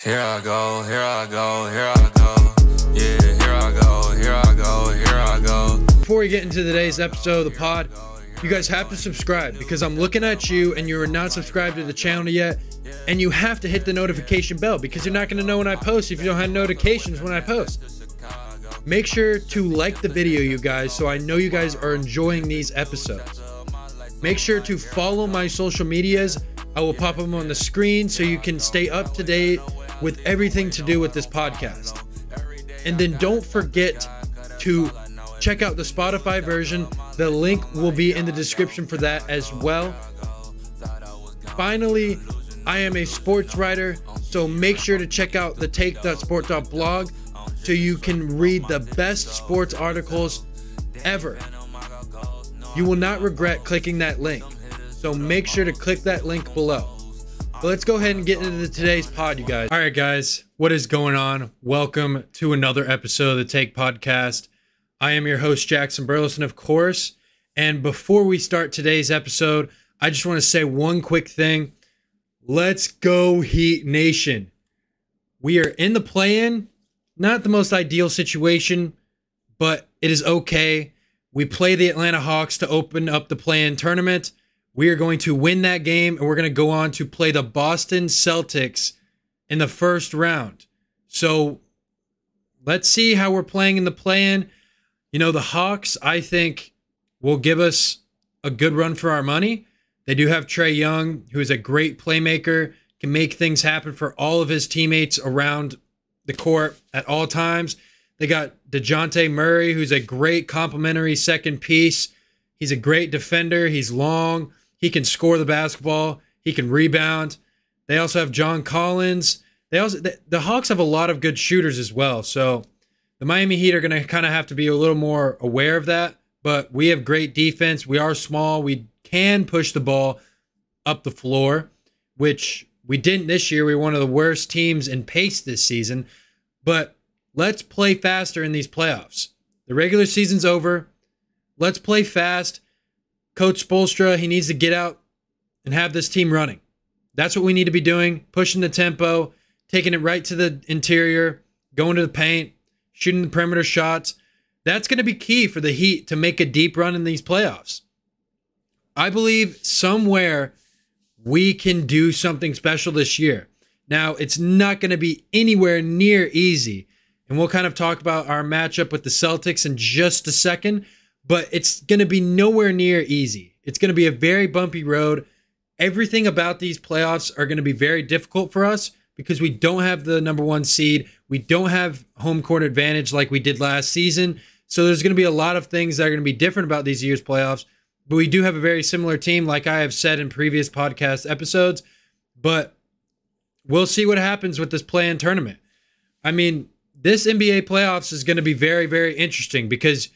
Here I go, here I go, here I go. Yeah, here I go, here I go, here I go. Before we get into today's episode of the pod, you guys have to subscribe because I'm looking at you and you're not subscribed to the channel yet, and you have to hit the notification bell because you're not going to know when I post if you don't have notifications when I post. Make sure to like the video, you guys, so I know you guys are enjoying these episodes. Make sure to follow my social medias. I will pop them on the screen so you can stay up to date with everything to do with this podcast. And then don't forget to check out the Spotify version. The link will be in the description for that as well. Finally, I am a sports writer, so make sure to check out the take.sport.blog so you can read the best sports articles ever. You will not regret clicking that link, so make sure to click that link below. But let's go ahead and get into today's pod, you guys. All right, guys, what is going on? Welcome to another episode of the Take Podcast. I am your host, Jackson Burleson, of course. And before we start today's episode, I just want to say one quick thing. Let's go, Heat Nation. We are in the play-in. Not the most ideal situation, but it is okay. We play the Atlanta Hawks to open up the play-in tournament. We are going to win that game, and we're going to go on to play the Boston Celtics in the first round. So let's see how we're playing in the play-in. You know, the Hawks, I think, will give us a good run for our money. They do have Trae Young, who is a great playmaker, can make things happen for all of his teammates around the court at all times. They got DeJounte Murray, who's a great complementary second piece. He's a great defender. He's long. He can score the basketball. He can rebound. They also have John Collins. The Hawks have a lot of good shooters as well. So the Miami Heat are going to kind of have to be a little more aware of that. But we have great defense. We are small. We can push the ball up the floor, which we didn't this year. We were one of the worst teams in pace this season. But let's play faster in these playoffs. The regular season's over. Let's play fast. Coach Spoelstra, he needs to get out and have this team running. That's what we need to be doing, pushing the tempo, taking it right to the interior, going to the paint, shooting the perimeter shots. That's going to be key for the Heat to make a deep run in these playoffs. I believe somewhere we can do something special this year. Now, it's not going to be anywhere near easy, and we'll kind of talk about our matchup with the Celtics in just a second, but it's going to be nowhere near easy. It's going to be a very bumpy road. Everything about these playoffs are going to be very difficult for us because we don't have the number one seed. We don't have home court advantage like we did last season. So there's going to be a lot of things that are going to be different about these year's playoffs. But we do have a very similar team, like I have said in previous podcast episodes. But we'll see what happens with this play-in tournament. I mean, this NBA playoffs is going to be very, very interesting because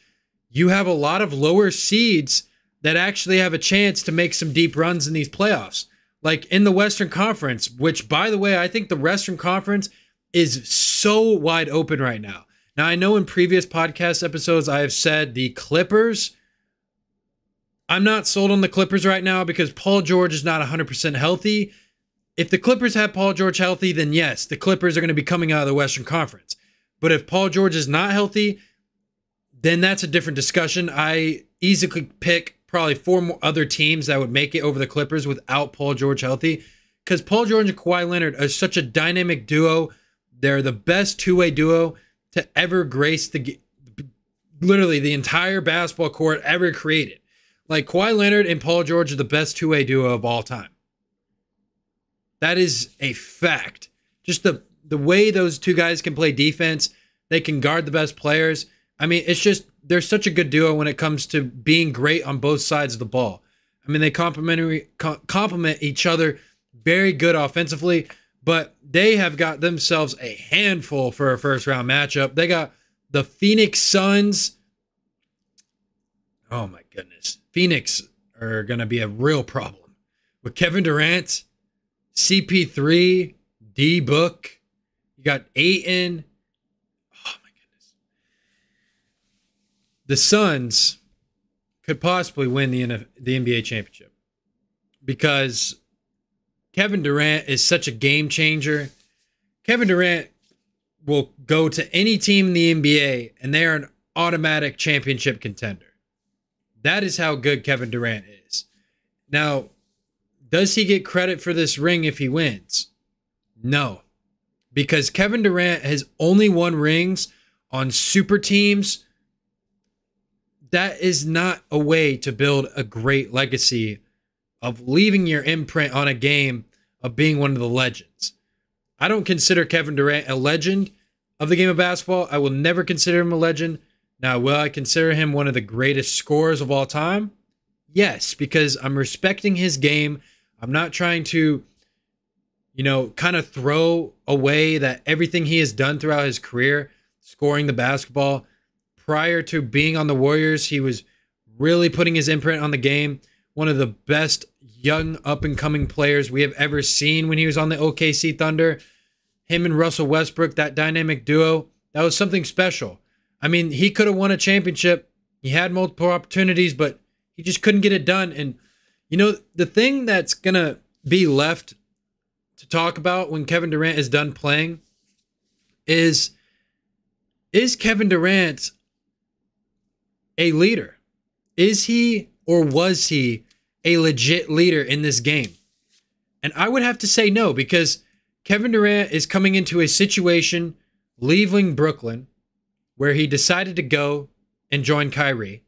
you have a lot of lower seeds that actually have a chance to make some deep runs in these playoffs. Like in the Western Conference, which, by the way, I think the Western Conference is so wide open right now. Now, I know in previous podcast episodes I have said the Clippers. I'm not sold on the Clippers right now because Paul George is not 100% healthy. If the Clippers have Paul George healthy, then yes, the Clippers are going to be coming out of the Western Conference. But if Paul George is not healthy, then that's a different discussion. I easily pick probably four more other teams that would make it over the Clippers without Paul George healthy because Paul George and Kawhi Leonard are such a dynamic duo. They're the best two-way duo to ever grace literally the entire basketball court ever created. Like Kawhi Leonard and Paul George are the best two-way duo of all time. That is a fact. Just the way those two guys can play defense, they can guard the best players. I mean, it's just, they're such a good duo when it comes to being great on both sides of the ball. I mean, they complement each other very good offensively, but they have got themselves a handful for a first-round matchup. They got the Phoenix Suns. Oh, my goodness. Phoenix are going to be a real problem. With Kevin Durant, CP3, D-Book, you got Ayton. Oh, my goodness. The Suns could possibly win the NBA championship because Kevin Durant is such a game changer. Kevin Durant will go to any team in the NBA and they're an automatic championship contender. That is how good Kevin Durant is. Now, does he get credit for this ring if he wins? No, because Kevin Durant has only won rings on super teams. That is not a way to build a great legacy of leaving your imprint on a game, of being one of the legends. I don't consider Kevin Durant a legend of the game of basketball. I will never consider him a legend. Now, will I consider him one of the greatest scorers of all time? Yes, because I'm respecting his game. I'm not trying to, kind of throw away that everything he has done throughout his career, scoring the basketball. Prior to being on the Warriors, he was really putting his imprint on the game. One of the best young up-and-coming players we have ever seen when he was on the OKC Thunder. Him and Russell Westbrook, that dynamic duo, that was something special. I mean, he could have won a championship. He had multiple opportunities, but he just couldn't get it done. And, the thing that's going to be left to talk about when Kevin Durant is done playing is Kevin Durant a leader? Is he or was he a legit leader in this game? And I would have to say no, because Kevin Durant is coming into a situation, leaving Brooklyn, where he decided to go and join Kyrie.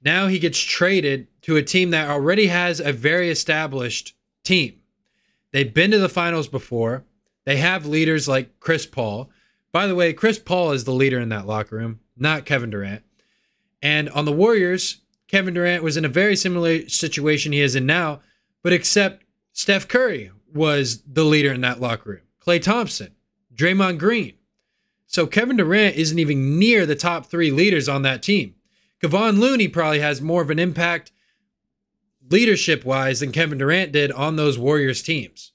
Now he gets traded to a team that already has a very established team. They've been to the finals before. They have leaders like Chris Paul. By the way, Chris Paul is the leader in that locker room, not Kevin Durant. And on the Warriors, Kevin Durant was in a very similar situation he is in now, but except Steph Curry was the leader in that locker room. Klay Thompson, Draymond Green. So Kevin Durant isn't even near the top 3 leaders on that team. Kevon Looney probably has more of an impact leadership-wise than Kevin Durant did on those Warriors teams.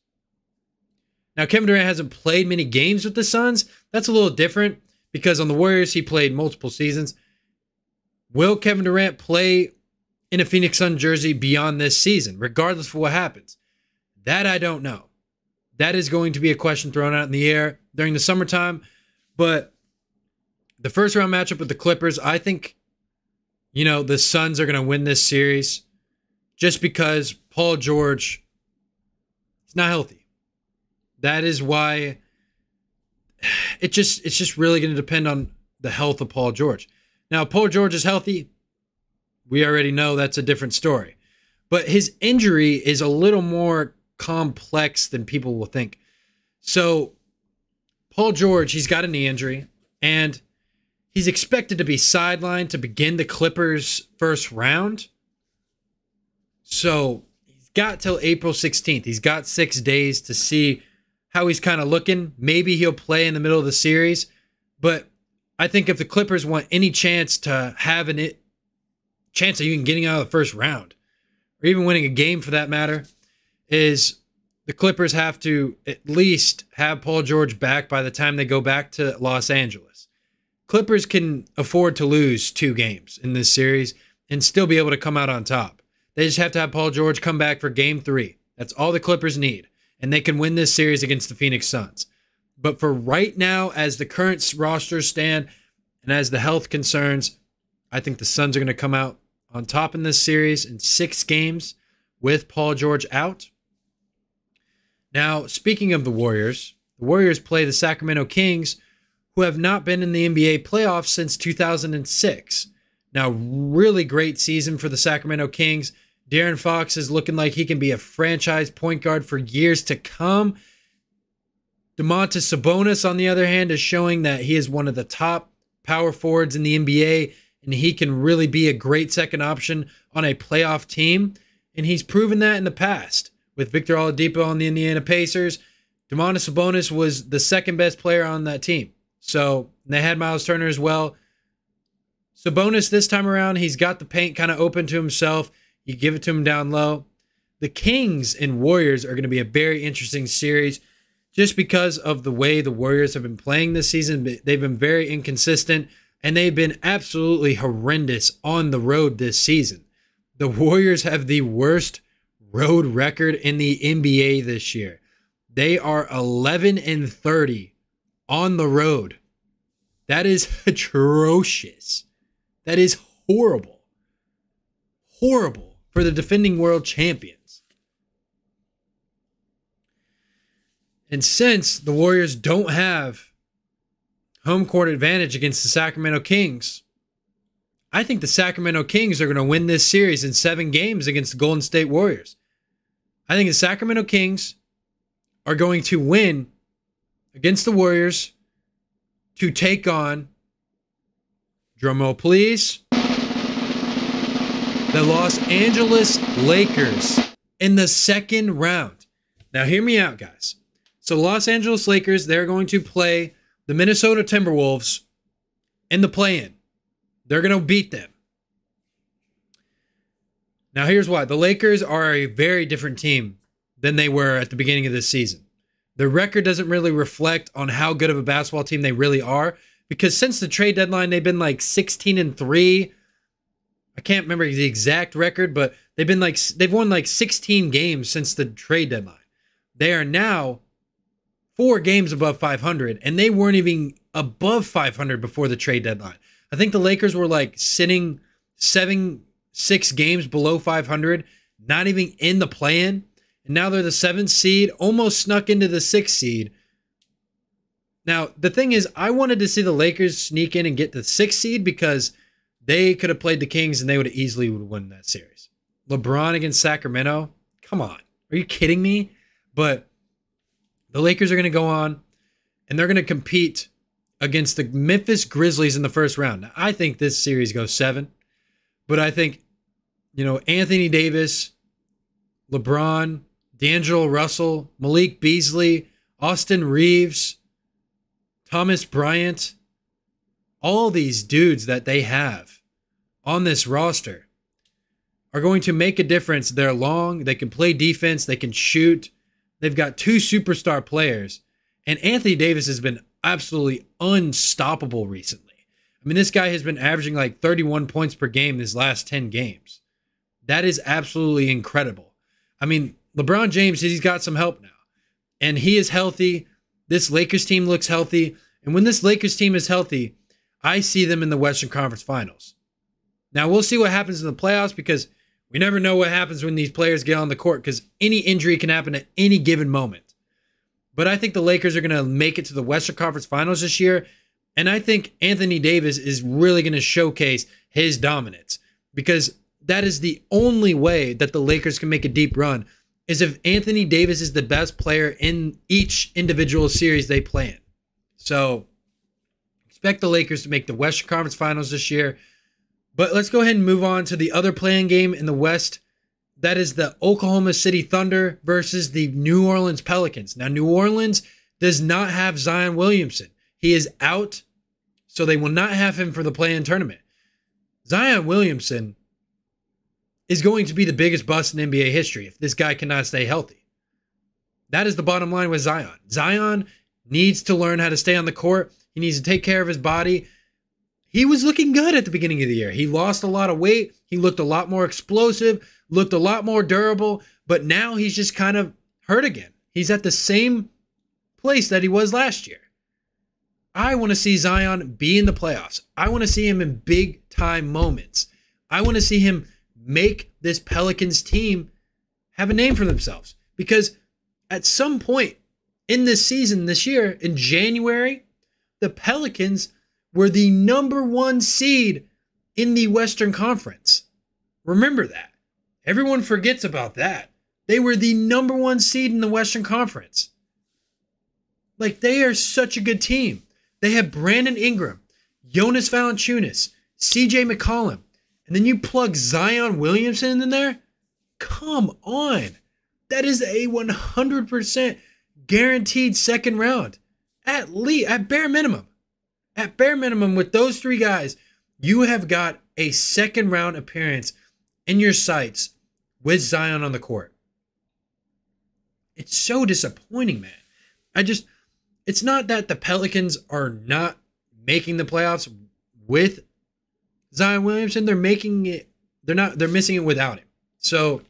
Now, Kevin Durant hasn't played many games with the Suns. That's a little different because on the Warriors, he played multiple seasons. Will Kevin Durant play in a Phoenix Suns jersey beyond this season, regardless of what happens? That I don't know. That is going to be a question thrown out in the air during the summertime. But the first round matchup with the Clippers, I think, the Suns are going to win this series just because Paul George is not healthy. That is why it's just really going to depend on the health of Paul George. Now, Paul George is healthy. We already know that's a different story. But his injury is a little more complex than people will think. So, Paul George, he's got a knee injury, and he's expected to be sidelined to begin the Clippers' first round. So, he's got till April 16th. He's got 6 days to see how he's kind of looking. Maybe he'll play in the middle of the series. But I think if the Clippers want any chance to have a chance of even getting out of the first round, or even winning a game for that matter, is the Clippers have to at least have Paul George back by the time they go back to Los Angeles. Clippers can afford to lose 2 games in this series and still be able to come out on top. They just have to have Paul George come back for game 3. That's all the Clippers need. And they can win this series against the Phoenix Suns. But for right now, as the current rosters stand and as the health concerns, I think the Suns are going to come out on top in this series in 6 games with Paul George out. Now, speaking of the Warriors play the Sacramento Kings, who have not been in the NBA playoffs since 2006. Now, really great season for the Sacramento Kings. De'Aaron Fox is looking like he can be a franchise point guard for years to come. Domantas Sabonis, on the other hand, is showing that he is one of the top power forwards in the NBA, and he can really be a great second option on a playoff team. And he's proven that in the past. With Victor Oladipo on the Indiana Pacers, Domantas Sabonis was the second best player on that team. So they had Miles Turner as well. Sabonis this time around, he's got the paint kind of open to himself. You give it to him down low. The Kings and Warriors are going to be a very interesting series just because of the way the Warriors have been playing this season. They've been very inconsistent, and they've been absolutely horrendous on the road this season. The Warriors have the worst road record in the NBA this year. They are 11-30 on the road. That is atrocious. That is horrible. Horrible for the defending world champions. And since the Warriors don't have home court advantage against the Sacramento Kings, I think the Sacramento Kings are going to win this series in 7 games against the Golden State Warriors. I think the Sacramento Kings are going to win against the Warriors to take on, drumroll please, the Los Angeles Lakers in the second round. Now hear me out, guys. So Los Angeles Lakers, they're going to play the Minnesota Timberwolves in the play-in. They're going to beat them. Now here's why. The Lakers are a very different team than they were at the beginning of this season. Their record doesn't really reflect on how good of a basketball team they really are, because since the trade deadline, they've been like 16-3. I can't remember the exact record, but they've won like 16 games since the trade deadline. They are now 4 games above 500, and they weren't even above 500 before the trade deadline. I think the Lakers were like sitting 6 games below 500, not even in the play-in. And now they're the 7th seed, almost snuck into the 6th seed. Now, the thing is, I wanted to see the Lakers sneak in and get the 6th seed because they could have played the Kings and they would have easily won that series. LeBron against Sacramento? Come on. Are you kidding me? But the Lakers are going to go on and they're going to compete against the Memphis Grizzlies in the first round. Now, I think this series goes 7. But I think, Anthony Davis, LeBron, D'Angelo Russell, Malik Beasley, Austin Reeves, Thomas Bryant, all these dudes that they have on this roster are going to make a difference. They're long, they can play defense, they can shoot. They've got 2 superstar players. And Anthony Davis has been absolutely unstoppable recently. I mean, this guy has been averaging like 31 points per game his last 10 games. That is absolutely incredible. I mean, LeBron James, he's got some help now. And he is healthy. This Lakers team looks healthy. And when this Lakers team is healthy, I see them in the Western Conference Finals. Now, we'll see what happens in the playoffs because we never know what happens when these players get on the court because any injury can happen at any given moment. But I think the Lakers are going to make it to the Western Conference Finals this year. And I think Anthony Davis is really going to showcase his dominance because that is the only way that the Lakers can make a deep run is if Anthony Davis is the best player in each individual series they play in. So expect the Lakers to make the Western Conference Finals this year. But let's go ahead and move on to the other playing game in the West. That is the Oklahoma City Thunder versus the New Orleans Pelicans. Now, New Orleans does not have Zion Williamson. He is out, so they will not have him for the play-in tournament. Zion Williamson is going to be the biggest bust in NBA history if this guy cannot stay healthy. That is the bottom line with Zion. Zion needs to learn how to stay on the court. He needs to take care of his body. He was looking good at the beginning of the year. He lost a lot of weight. He looked a lot more explosive, looked a lot more durable, but now he's just kind of hurt again. He's at the same place that he was last year. I want to see Zion be in the playoffs. I want to see him in big time moments. I want to see him make this Pelicans team have a name for themselves. Because at some point in this season, this year, in January, the Pelicans were the number 1 seed in the Western Conference. Remember that. Everyone forgets about that. They were the number 1 seed in the Western Conference. Like, they are such a good team. They have Brandon Ingram, Jonas Valanciunas, CJ McCollum, and then you plug Zion Williamson in there? Come on. That is a 100% guaranteed second round. At least, at bare minimum. At bare minimum, with those 3 guys, you have got a second round appearance in your sights with Zion on the court. It's so disappointing, man. It's not that the Pelicans are not making the playoffs with Zion Williamson. They're making it. They're missing it without him. So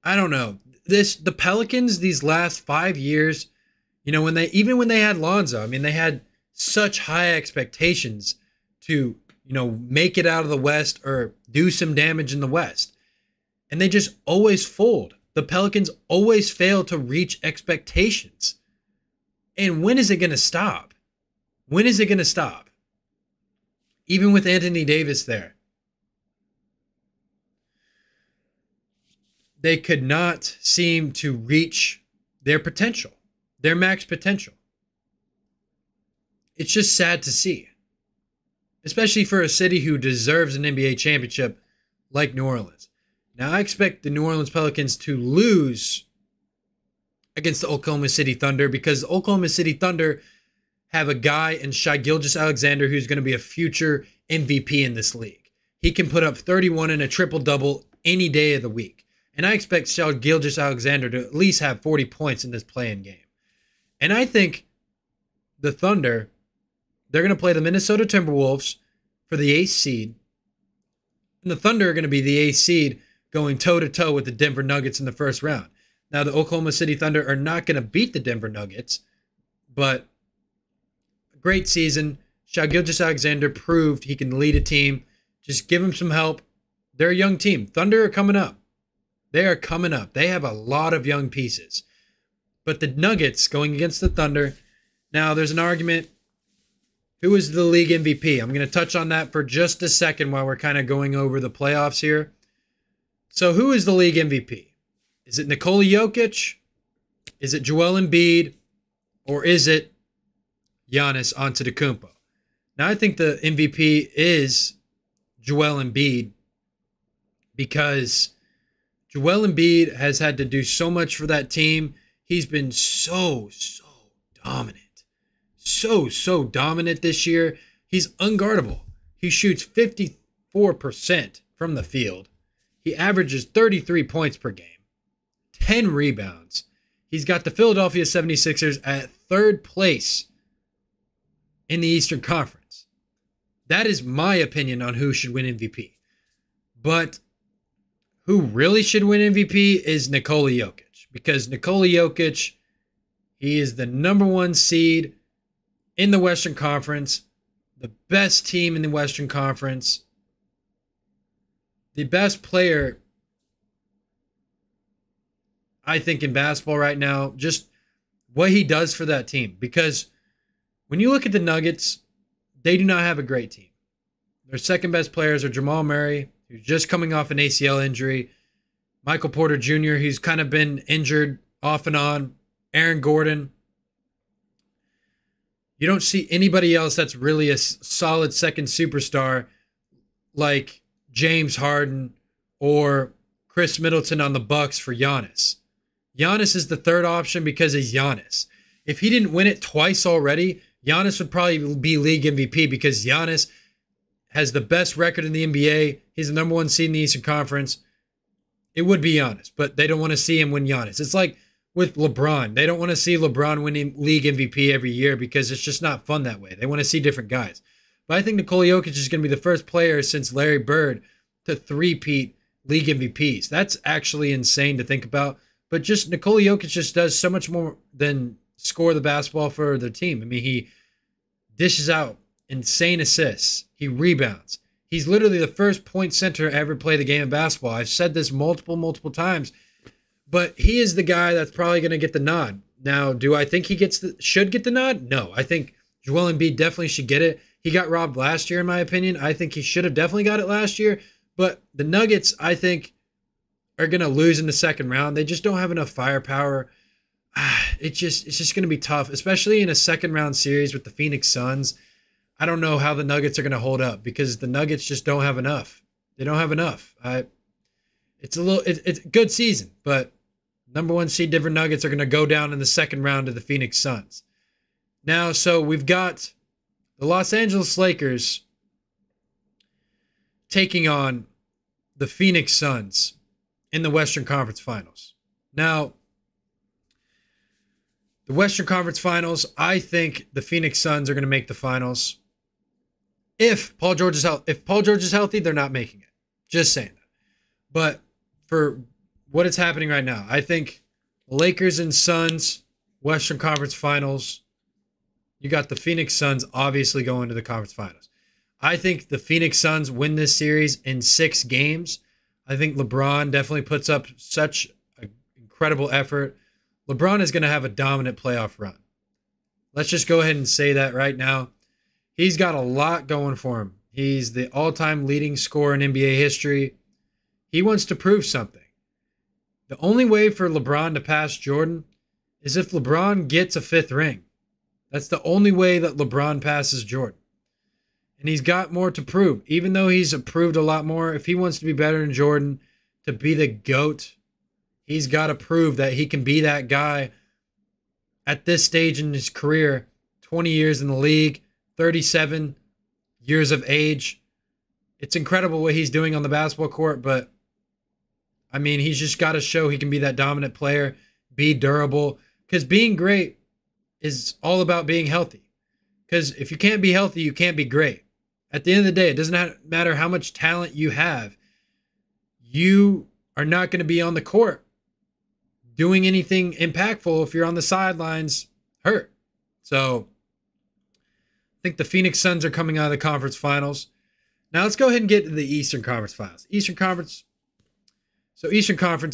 I don't know. the Pelicans these last 5 years, when they had Lonzo, I mean, they had such high expectations to, make it out of the West or do some damage in the West. And they just always fold. The Pelicans always fail to reach expectations. And when is it going to stop? When is it going to stop? Even with Anthony Davis there. They could not seem to reach their potential, their max potential. It's just sad to see, especially for a city who deserves an NBA championship like New Orleans. Now, I expect the New Orleans Pelicans to lose against the Oklahoma City Thunder because the Oklahoma City Thunder have a guy in Shai Gilgeous-Alexander who's going to be a future MVP in this league. He can put up 31 and a triple-double any day of the week. And I expect Shai Gilgeous-Alexander to at least have 40 points in this play-in game. And I think the Thunder, they're going to play the Minnesota Timberwolves for the 8th seed. And the Thunder are going to be the 8th seed going toe-to-toe with the Denver Nuggets in the first round. Now, the Oklahoma City Thunder are not going to beat the Denver Nuggets, but a great season. Shai Gilgeous-Alexander proved he can lead a team. Just give him some help. They're a young team. Thunder are coming up. They are coming up. They have a lot of young pieces. But the Nuggets going against the Thunder. Now, there's an argument. Who is the league MVP? I'm going to touch on that for just a second while we're kind of going over the playoffs here. So, who is the league MVP? Is it Nikola Jokic? Is it Joel Embiid? Or is it Giannis Antetokounmpo? Now, I think the MVP is Joel Embiid because Joel Embiid has had to do so much for that team. He's been so dominant. So dominant this year. He's unguardable. He shoots 54% from the field. He averages 33 points per game, 10 rebounds. He's got the Philadelphia 76ers at third place in the Eastern Conference. That is my opinion on who should win MVP. But who really should win MVP is Nikola Jokic. Because Nikola Jokic, he is the number 1 seed in the Western Conference, the best team in the Western Conference, the best player, I think, in basketball right now, just what he does for that team. Because when you look at the Nuggets, they do not have a great team. Their second best players are Jamal Murray, who's just coming off an ACL injury, Michael Porter Jr., who's kind of been injured off and on, Aaron Gordon. You don't see anybody else that's really a solid second superstar like James Harden or Chris Middleton on the Bucks for Giannis. Giannis is the third option because he's Giannis. If he didn't win it twice already, Giannis would probably be league MVP because Giannis has the best record in the NBA. He's the number 1 seed in the Eastern Conference. It would be Giannis, but they don't want to see him win Giannis. It's like with LeBron. They don't want to see LeBron winning league MVP every year because it's just not fun that way. They want to see different guys. But I think Nikola Jokic is going to be the first player since Larry Bird to three-peat league MVPs. That's actually insane to think about. But just Nikola Jokic just does so much more than score the basketball for their team. I mean, he dishes out insane assists. He rebounds. He's literally the first point center to ever play the game of basketball. I've said this multiple times. But he is the guy that's probably going to get the nod. Now, do I think he should get the nod? No. I think Joel Embiid definitely should get it. He got robbed last year, in my opinion. I think he should have definitely got it last year. But the Nuggets, I think, are going to lose in the second round. They just don't have enough firepower. It's just going to be tough, especially in a second round series with the Phoenix Suns. I don't know how the Nuggets are going to hold up because the Nuggets just don't have enough. They don't have enough. It's a good season, but number 1 seed Denver Nuggets are going to go down in the second round to the Phoenix Suns. Now, so we've got the Los Angeles Lakers taking on the Phoenix Suns in the Western Conference Finals. Now, the Western Conference Finals, I think the Phoenix Suns are going to make the finals. If Paul George is healthy, they're not making it. Just saying that. But for what is happening right now. I think Lakers and Suns, Western Conference Finals. You got the Phoenix Suns obviously going to the conference finals. I think the Phoenix Suns win this series in 6 games. I think LeBron definitely puts up such an incredible effort. LeBron is going to have a dominant playoff run. Let's just go ahead and say that right now. He's got a lot going for him. He's the all-time leading scorer in NBA history. He wants to prove something. The only way for LeBron to pass Jordan is if LeBron gets a 5th ring. That's the only way that LeBron passes Jordan. And he's got more to prove. Even though he's proved a lot more, if he wants to be better than Jordan, to be the GOAT, he's got to prove that he can be that guy at this stage in his career. 20 years in the league, 37 years of age. It's incredible what he's doing on the basketball court, but I mean, he's just got to show he can be that dominant player, be durable, because being great is all about being healthy. Because if you can't be healthy, you can't be great. At the end of the day, it doesn't matter how much talent you have. You are not going to be on the court doing anything impactful if you're on the sidelines hurt. So I think the Phoenix Suns are coming out of the conference finals. Now let's go ahead and get to the Eastern Conference Finals. Eastern Conference,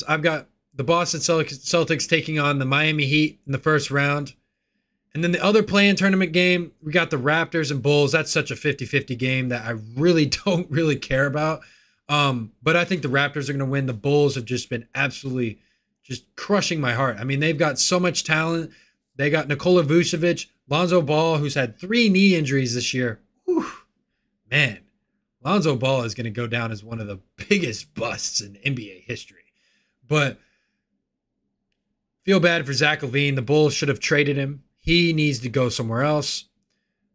I've got the Boston Celtics taking on the Miami Heat in the first round. And then the other play-in tournament game, we got the Raptors and Bulls. That's such a 50-50 game that I really don't really care about. But I think the Raptors are going to win. The Bulls have just been absolutely just crushing my heart. I mean, they've got so much talent. They got Nikola Vucevic, Lonzo Ball, who's had 3 knee injuries this year. Whew, man, Lonzo Ball is going to go down as one of the biggest busts in NBA history. But feel bad for Zach LaVine. The Bulls should have traded him. He needs to go somewhere else.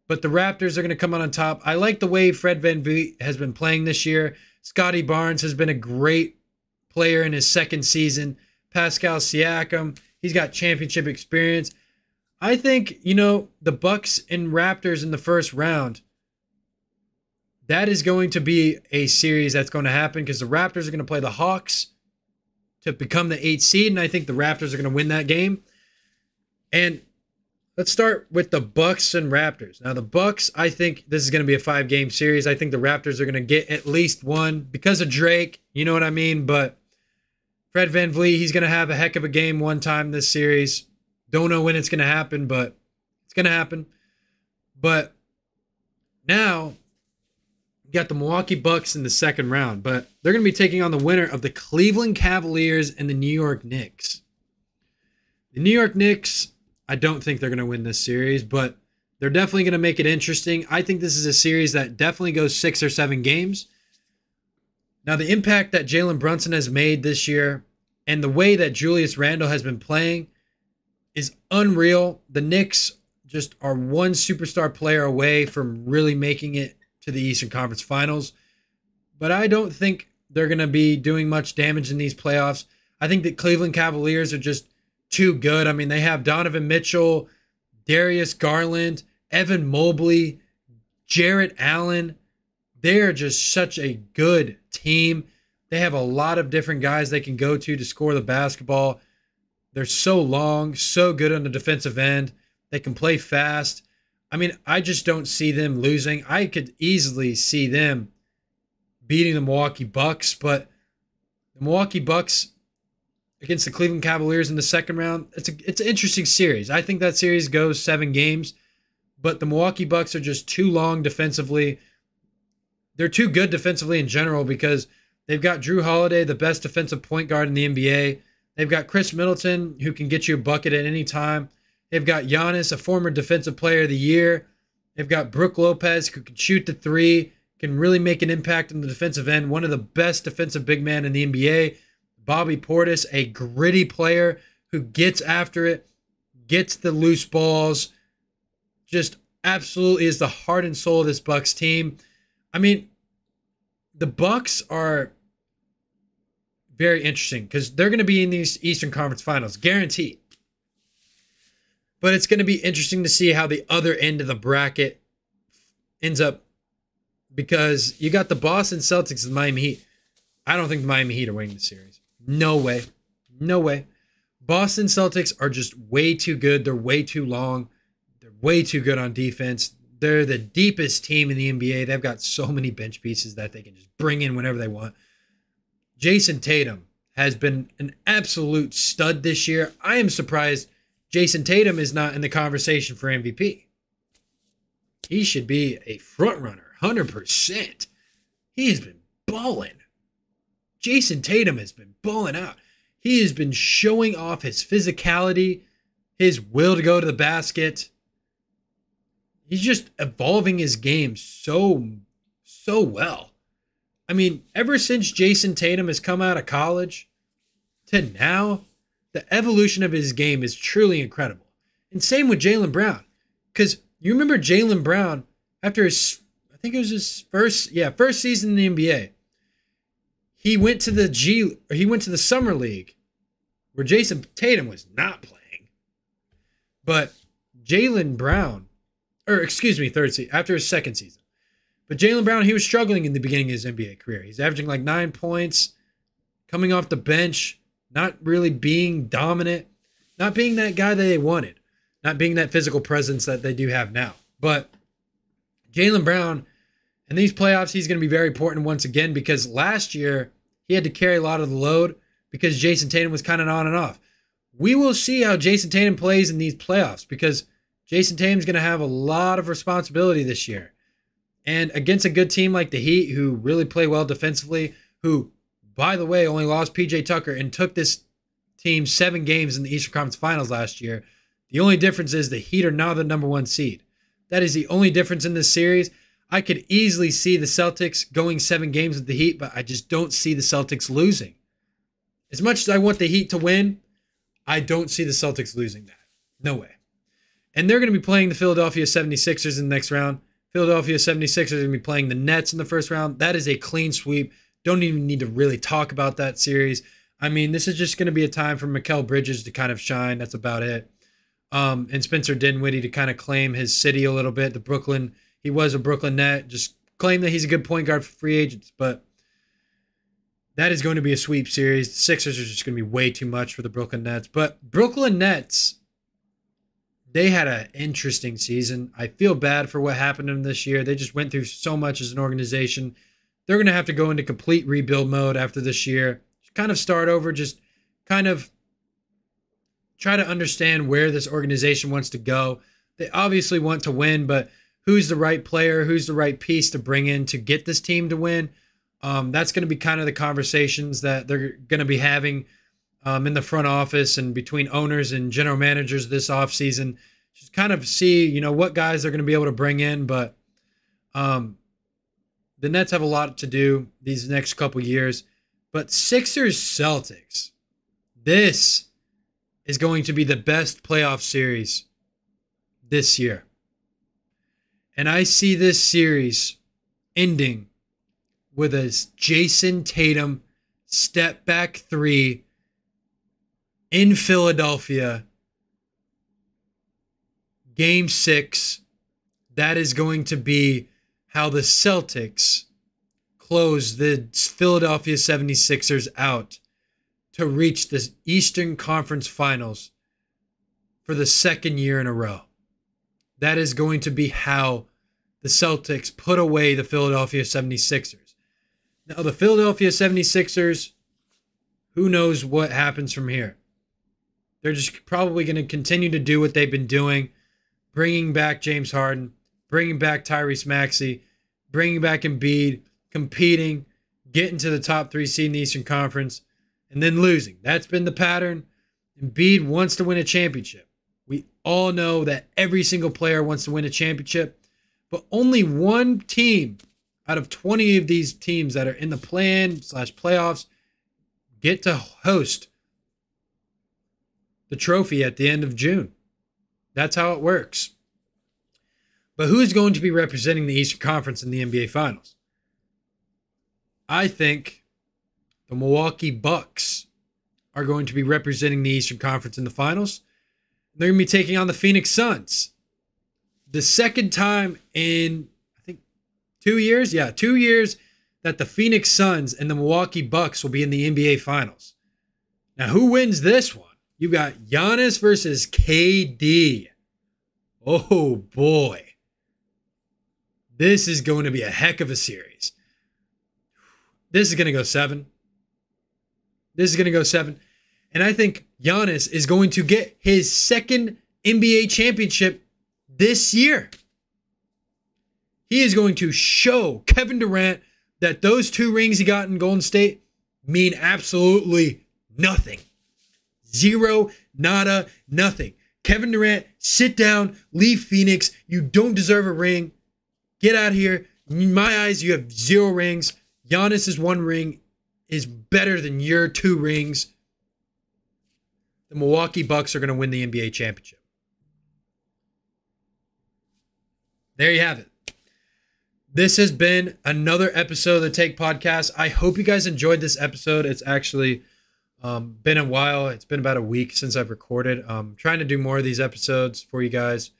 But the Raptors are going to come out on top. I like the way Fred VanVleet has been playing this year. Scotty Barnes has been a great player in his 2nd season. Pascal Siakam, he's got championship experience. I think, the Bucks and Raptors in the first round, that is going to be a series that's going to happen because the Raptors are going to play the Hawks to become the 8th seed, and I think the Raptors are going to win that game. And let's start with the Bucks and Raptors. Now, the Bucks, I think this is going to be a 5-game series. I think the Raptors are going to get at least one because of Drake. You know what I mean? But Fred VanVleet, he's going to have a heck of a game one time this series. Don't know when it's going to happen, but it's going to happen. But now, you got the Milwaukee Bucks in the second round. But they're going to be taking on the winner of the Cleveland Cavaliers and the New York Knicks. The New York Knicks, I don't think they're going to win this series, but they're definitely going to make it interesting. I think this is a series that definitely goes 6 or 7 games. Now, the impact that Jalen Brunson has made this year and the way that Julius Randle has been playing is unreal. The Knicks just are one superstar player away from really making it to the Eastern Conference Finals. But I don't think they're going to be doing much damage in these playoffs. I think the Cleveland Cavaliers are just too good. I mean, they have Donovan Mitchell, Darius Garland, Evan Mobley, Jarrett Allen. They're just such a good team. They have a lot of different guys they can go to score the basketball. They're so long, so good on the defensive end. They can play fast. I mean, I just don't see them losing. I could easily see them beating the Milwaukee Bucks, but the Milwaukee Bucks against the Cleveland Cavaliers in the second round, it's an interesting series. I think that series goes 7 games, but the Milwaukee Bucks are just too long defensively. They're too good defensively in general because they've got Drew Holiday, the best defensive point guard in the NBA. They've got Chris Middleton, who can get you a bucket at any time. They've got Giannis, a former defensive player of the year. They've got Brook Lopez, who can shoot the 3, can really make an impact on the defensive end. One of the best defensive big men in the NBA. Bobby Portis, a gritty player who gets after it, gets the loose balls, just absolutely is the heart and soul of this Bucks team. I mean, the Bucks are very interesting because they're going to be in these Eastern Conference Finals, guaranteed. But it's going to be interesting to see how the other end of the bracket ends up because you got the Boston Celtics and the Miami Heat. I don't think the Miami Heat are winning the series. No way. No way. Boston Celtics are just way too good. They're way too long. They're way too good on defense. They're the deepest team in the NBA. They've got so many bench pieces that they can just bring in whenever they want. Jason Tatum has been an absolute stud this year. I am surprised Jason Tatum is not in the conversation for MVP. He should be a front runner, 100%. He has been balling. Jason Tatum has been balling out. He has been showing off his physicality, his will to go to the basket. He's just evolving his game so well. I mean, ever since Jason Tatum has come out of college to now, the evolution of his game is truly incredible. And same with Jaylen Brown. Because you remember Jaylen Brown, after his, I think it was his first season in the NBA, he went to the summer league where Jason Tatum was not playing. But Jaylen Brown, after his second season. But Jaylen Brown, he was struggling in the beginning of his NBA career. He's averaging like 9 points, coming off the bench, not really being dominant, not being that guy that they wanted, not being that physical presence that they do have now. But Jaylen Brown, in these playoffs, he's going to be very important once again because last year he had to carry a lot of the load because Jason Tatum was kind of on and off. We will see how Jason Tatum plays in these playoffs because Jason Tatum's going to have a lot of responsibility this year. And against a good team like the Heat, who really play well defensively, who, by the way, only lost PJ Tucker and took this team 7 games in the Eastern Conference Finals last year, the only difference is the Heat are now the number 1 seed. That is the only difference in this series. I could easily see the Celtics going 7 games with the Heat, but I just don't see the Celtics losing. As much as I want the Heat to win, I don't see the Celtics losing that. No way. And they're going to be playing the Philadelphia 76ers in the next round. Philadelphia 76ers are going to be playing the Nets in the first round. That is a clean sweep. Don't even need to really talk about that series. I mean, this is just going to be a time for Mikal Bridges to kind of shine. That's about it. And Spencer Dinwiddie to kind of claim his city a little bit. He was a Brooklyn Net. Just claim that he's a good point guard for free agents. But that is going to be a sweep series. The Sixers are just going to be way too much for the Brooklyn Nets. But Brooklyn Nets, they had an interesting season. I feel bad for what happened to them this year. They just went through so much as an organization. They're going to have to go into complete rebuild mode after this year. Kind of start over, just kind of try to understand where this organization wants to go. They obviously want to win, but who's the right player? Who's the right piece to bring in to get this team to win? That's going to be kind of the conversations that they're going to be having in the front office and between owners and general managers this offseason. Just kind of see, what guys they're going to be able to bring in. But the Nets have a lot to do these next couple years. But Sixers Celtics, this is going to be the best playoff series this year. And I see this series ending with a Jason Tatum step back 3 in Philadelphia. Game 6. That is going to be how the Celtics close the Philadelphia 76ers out to reach the Eastern Conference Finals for the second year in a row. That is going to be how the Celtics put away the Philadelphia 76ers. Now, the Philadelphia 76ers, who knows what happens from here? They're just probably going to continue to do what they've been doing, bringing back James Harden, bringing back Tyrese Maxey, bringing back Embiid, competing, getting to the top 3 seed in the Eastern Conference, and then losing. That's been the pattern. Embiid wants to win a championship. We all know that every single player wants to win a championship, but only one team out of 20 of these teams that are in the play-in/playoffs get to host the trophy at the end of June. That's how it works. But who's going to be representing the Eastern Conference in the NBA Finals? I think the Milwaukee Bucks are going to be representing the Eastern Conference in the Finals. They're going to be taking on the Phoenix Suns. The second time in, I think, 2 years? Yeah, 2 years that the Phoenix Suns and the Milwaukee Bucks will be in the NBA Finals. Now, who wins this one? You got Giannis versus KD. Oh, boy. This is going to be a heck of a series. This is going to go 7. This is going to go 7. And I think Giannis is going to get his second NBA championship this year. He is going to show Kevin Durant that those 2 rings he got in Golden State mean absolutely nothing. Zero, nada, nothing. Kevin Durant, sit down, leave Phoenix. You don't deserve a ring. Get out of here. In my eyes, you have 0 rings. Giannis's 1 ring is better than your 2 rings. The Milwaukee Bucks are going to win the NBA championship. There you have it. This has been another episode of the Take Podcast. I hope you guys enjoyed this episode. It's actually been a while. It's been about a week since I've recorded. Trying to do more of these episodes for you guys.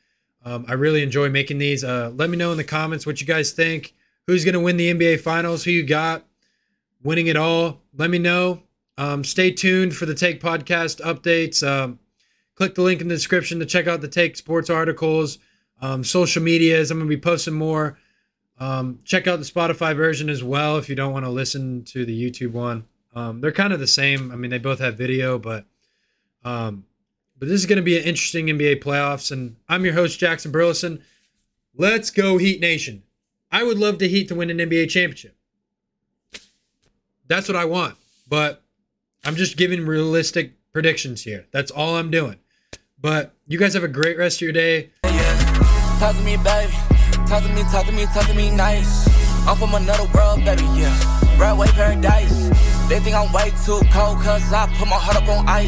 I really enjoy making these. Let me know in the comments what you guys think. Who's going to win the NBA Finals? Who you got winning it all? Let me know. Stay tuned for the Take Podcast updates. Click the link in the description to check out the Take Sports articles. Social medias. I'm going to be posting more. Check out the Spotify version as well if you don't want to listen to the YouTube one. They're kind of the same. I mean, they both have video, but this is going to be an interesting NBA playoffs. And I'm your host, Jackson Burleson. Let's go Heat Nation. I would love the Heat to win an NBA championship. That's what I want. But I'm just giving realistic predictions here. That's all I'm doing. But you guys have a great rest of your day. Talk to me, baby. Talk to me, talk to me, talk to me nice. I'm from another world, baby, yeah. Broadway paradise. They think I'm way too cold, cause I put my heart up on ice.